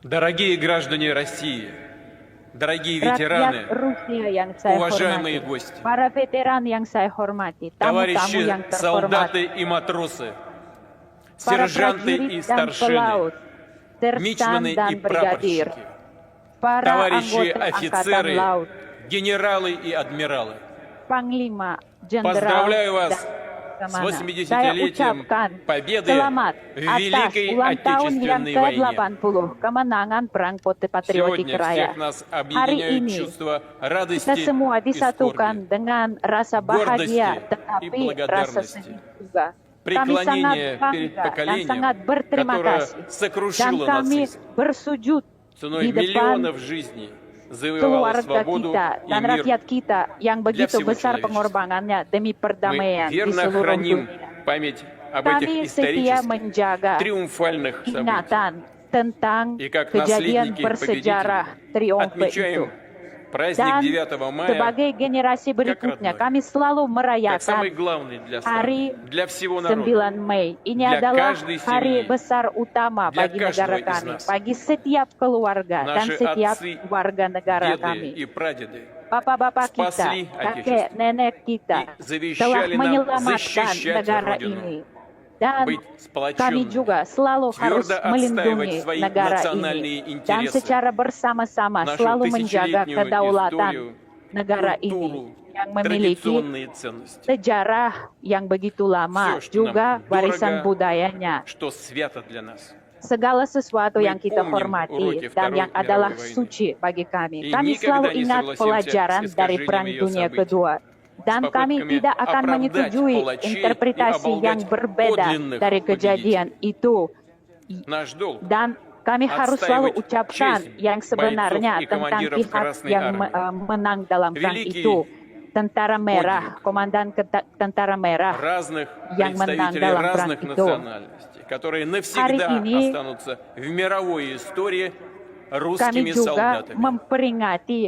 Дорогие граждане России, дорогие Rakyat ветераны, Rusia yang saya уважаемые hormati, гости, para veteran yang saya hormati, tamu-tamu товарищи yang солдаты terhormat, и матросы, para сержанты prajurit и dan старшины, pelaut, sersan мичманы dan и brigadir, прапорщики, para товарищи anggota angkatan офицеры, laut, генералы и адмиралы. panglima, jenderal, Поздравляю вас dan с kemana. Saya 80-летием ucapkan победы selamat в atas Великой ulang tahun yang Отечественной войне. ke-80 kemenangan Perang Patriotik Сегодня Raya. всех нас Hari объединяют ini чувства kita радости semua и disatukan скорби, dengan rasa bahagia, гордости и tetapi rasa благодарности. sedih juga. Kami sangat Преклонение перед bangga dan поколением, sangat berterima которое kasih. Dan сокрушило kami нацизм, bersujud ценой di depan миллионов жизней завоевало keluarga свободу kita и dan мир. rakyat kita yang begitu всего besar человечества. pengorbanannya demi Мы perdamaian di верно seluruh храним dunia. память об Kami этих setia исторических, menjaga триумфальных событиях. ingatan tentang И как kejadian наследники bersejarah triumfe itu. отмечаем праздник Dan 9 мая sebagai generasi berikutnya, родной. kami selalu как merayakan самый главный для hari страны, для всего народа. 9 Mei. Ini Для adalah каждой hari семьи. besar utama Для bagi каждого negara из kami, нас. bagi setiap keluarga dan Наши setiap отцы, warga negara деды kami. и прадеды Bapak-bapak kita, спасли kakek Отечество nenek kita и завещали telah нам menyelamatkan защищать negara Родину, ini. Dan быть kami сплоченными, juga selalu harus твердо melindungi отстаивать свои negara национальные ini. Dan интересы, secara bersama-sama нашу selalu menjaga тысячелетнюю kedaulatan историю, negara ini культуру, yang memiliki традиционные ценности. sejarah yang begitu lama, Все, что juga нам warisan дорого, budayanya. что свято для нас. Segala sesuatu Мы yang kita помним hormati уроки dan Второй yang adalah мировой войны. suci bagi kami. И Kami selalu никогда не ingat согласимся pelajaran с dari искажением Perang ее Dunia событий, Kedua. Dan с kami попытками tidak akan оправдать menyetujui палачей и interpretasi yang оболгать berbeda подлинных dari kejadian itu. Наш долг Dan kami harus selalu отстаивать ucapkan честь yang sebenarnya бойцов и tentang командиров pihak Красной yang Армии. menang dalam perang Великий itu. Tentara Merah, подвиг Komandan Tentara Merah разных yang menang представителей dalam perang разных itu. национальностей, которые навсегда Hari ini останутся в мировой истории kami русскими juga солдатами. memperingati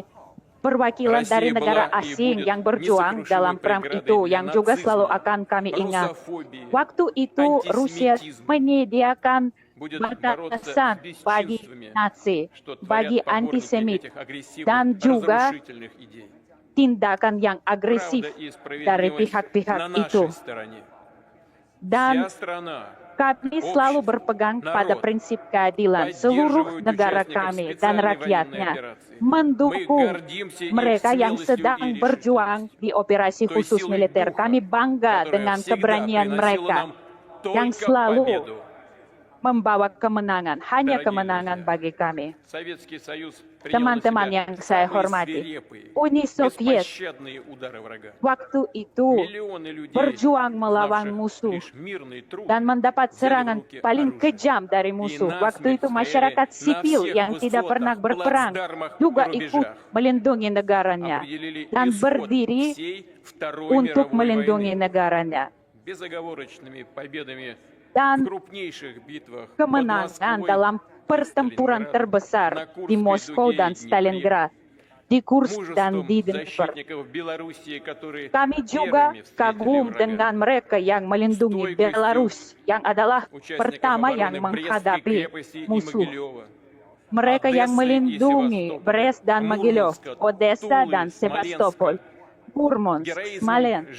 perwakilan dari Россия negara была и asing будет yang berjuang несокрушимой dalam perang преградой itu, для yang juga selalu нацизма, akan kami ingat. русофобии, Waktu itu Rusia антисемитизма. menyediakan Будет batasan бороться с bagi бесчинствами, Nazi, что bagi творят поборники antisemit, этих агрессивных, dan juga разрушительных идей. tindakan yang agresif Правда и dari справедливость pihak-pihak на itu. нашей стороне. Dan Вся страна kami selalu berpegang pada prinsip keadilan. Seluruh negara kami dan rakyatnya mendukung mereka yang sedang berjuang di operasi khusus militer. Kami bangga dengan keberanian mereka yang selalu membawa kemenangan, hanya kemenangan bagi kami. Teman-teman yang saya hormati, Uni Soviet waktu itu berjuang melawan musuh dan mendapat serangan paling kejam dari musuh. Waktu itu masyarakat sipil yang tidak pernah berperang juga ikut melindungi negaranya dan berdiri untuk melindungi negaranya. Dan kemenangan dalam pertempuran terbesar di Moskow dan Stalingrad, di Kursk dan di Dnipro. Kami juga kagum dengan mereka yang melindungi Belarus, yang adalah pertama yang menghadapi musuh. Mereka yang melindungi Brest dan Mogilov, Odessa dan Sebastopol, Murmansk, Smolensk.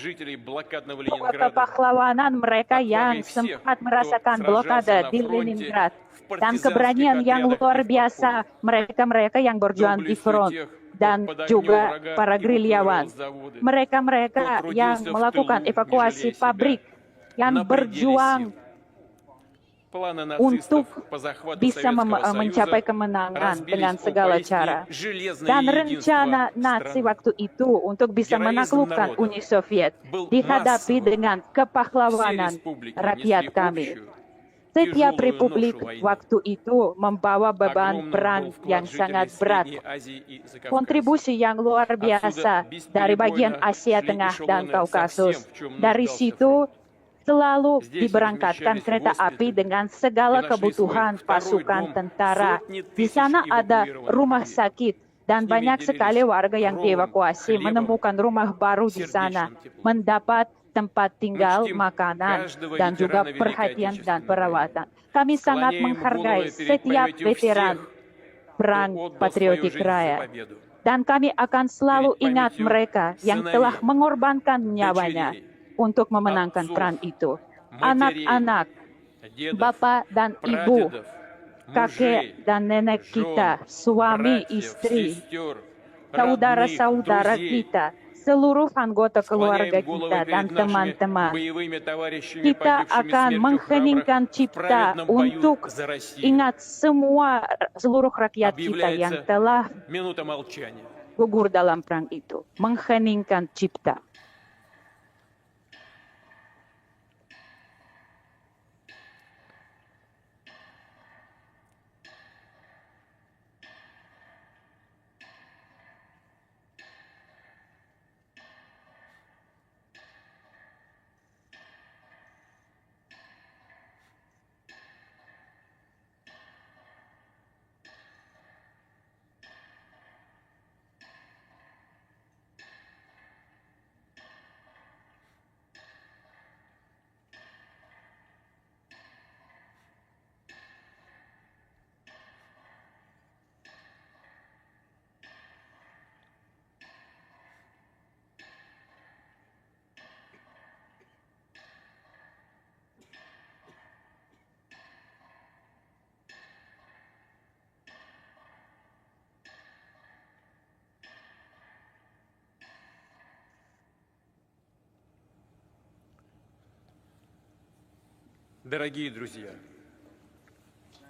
Kepahlawanan mereka yang sempat merasakan blokade di Leningrad dan keberanian yang luar biasa mereka-mereka yang berjuang di front dan juga para gerilyawan. Mereka-mereka yang melakukan evakuasi pabrik, yang berjuang untuk bisa mencapai kemenangan dengan segala cara. Dan rencana Nazi waktu itu untuk bisa menaklukkan Uni Soviet dihadapi dengan kepahlawanan rakyat kami. Setiap republik waktu itu membawa beban peran yang sangat berat. Kontribusi yang luar biasa dari bagian Asia Tengah dan Kaukasus. Dari situ selalu diberangkatkan kereta api dengan segala kebutuhan pasukan tentara. Di sana ada rumah sakit dan banyak sekali warga yang dievakuasi menemukan rumah baru di sana, mendapat tempat tinggal, makanan, dan juga perhatian dan perawatan. Kami sangat menghargai setiap veteran perang отдал свою patriotik жизнь за raya. победу. Dan kami akan selalu Перед ingat памятью mereka yang сыновей, telah mengorbankan nyawanya дочерей, untuk memenangkan отцов, perang itu. матерей, Anak-anak, дедов, bapak dan ibu, прадедов, kakek мужей, dan nenek жен, kita, suami, братьев, istri, сестер, родных, saudara-saudara друзей. kita, seluruh anggota keluarga Склоняем головы kita dan перед нашими teman-teman. боевыми товарищами, Kita погибшими akan смертью mengheningkan храбро в cipta праведном бою untuk за Россию. ingat seluruh rakyat kita yang Объявляется telah минута молчания. gugur dalam perang itu. Mengheningkan cipta. Дорогие друзья,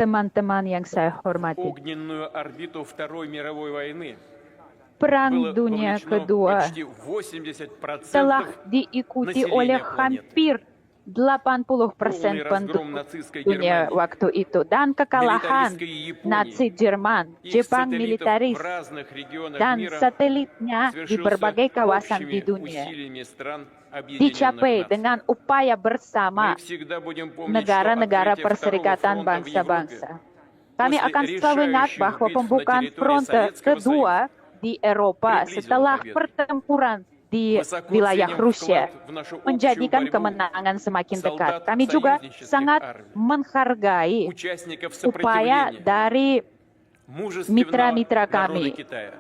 Teman-teman yang saya hormati, огненную орбиту Второй мировой войны Perang было Dunia вовлечено Kedua почти 80% telah diikuti oleh населения планеты. hampir 80% Полный разгром penduduk нацистской dunia Германии, waktu itu dan kekalahan милитаристской Японии, Nazi Jerman, их Jepang сателлитов militaris, в разных регионах dan мира satelitnya di совершился berbagai kawasan di общими dunia усилиями стран Объединенных dicapai Наций. dengan upaya bersama Мы всегда будем помнить, что negara-negara открытие Второго Perserikatan фронта в Европе Bangsa-Bangsa. Kami после akan selalu ingat решающих bahwa битв на pembukaan территории fronte Советского kedua di Eropa приблизило setelah победу. pertempuran di Высоко wilayah ценим Rusia вклад в нашу общую menjadikan борьбу kemenangan semakin dekat. солдат Kami juga союзнических sangat армий, menghargai участников upaya сопротивления, dari мужественного mitra-mitra народа kami. Китая.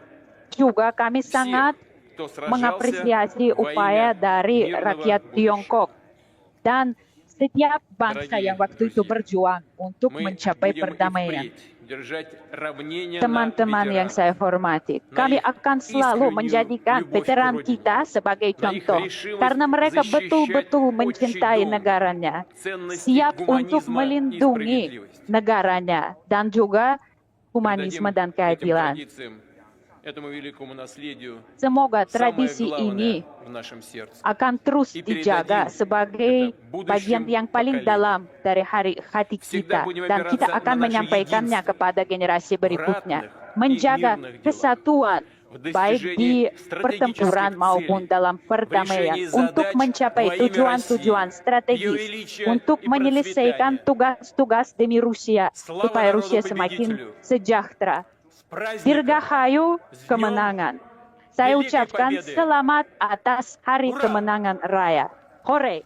Juga kami Всех, sangat кто сражался mengapresiasi во upaya имя dari мирного rakyat будущего. Tiongkok dan setiap bangsa Дорогие yang waktu itu друзья, berjuang untuk Мы mencapai будем и perdamaian. впредь держать равнение на Teman-teman yang ветеранов, saya hormati, на kami их akan selalu искреннюю menjadikan любовь к veteran родине, kita sebagai на их contoh решимость karena mereka защищать betul-betul отчий mencintai дом, negaranya, ценности siap untuk гуманизма и melindungi справедливости. negaranya dan juga Придадим humanisme dan этим keadilan. традициям, этому великому наследию Semoga самое tradisi ini главное в нашем сердце. akan terus И dijaga передадим sebagai это bagian будущим yang paling поколениям. dalam dari hati Всегда kita будем dan kita опираться akan на наше menyampaikannya единство kepada generasi berikutnya. ратных и Menjaga мирных делах, kesatuan в baik di достижении pertempuran стратегических maupun целей, dalam в perdamaian решении untuk задач mencapai во имя tujuan-tujuan России, ее strategis величия untuk и menyelesaikan процветания. tugas-tugas demi Rusia Слава supaya народу Rusia semakin победителю! sejahtera. С праздником! Dirgahayu С днем kemenangan. Saya Великой ucapkan Победы! selamat atas Hari Hurra! Kemenangan Raya. Hore!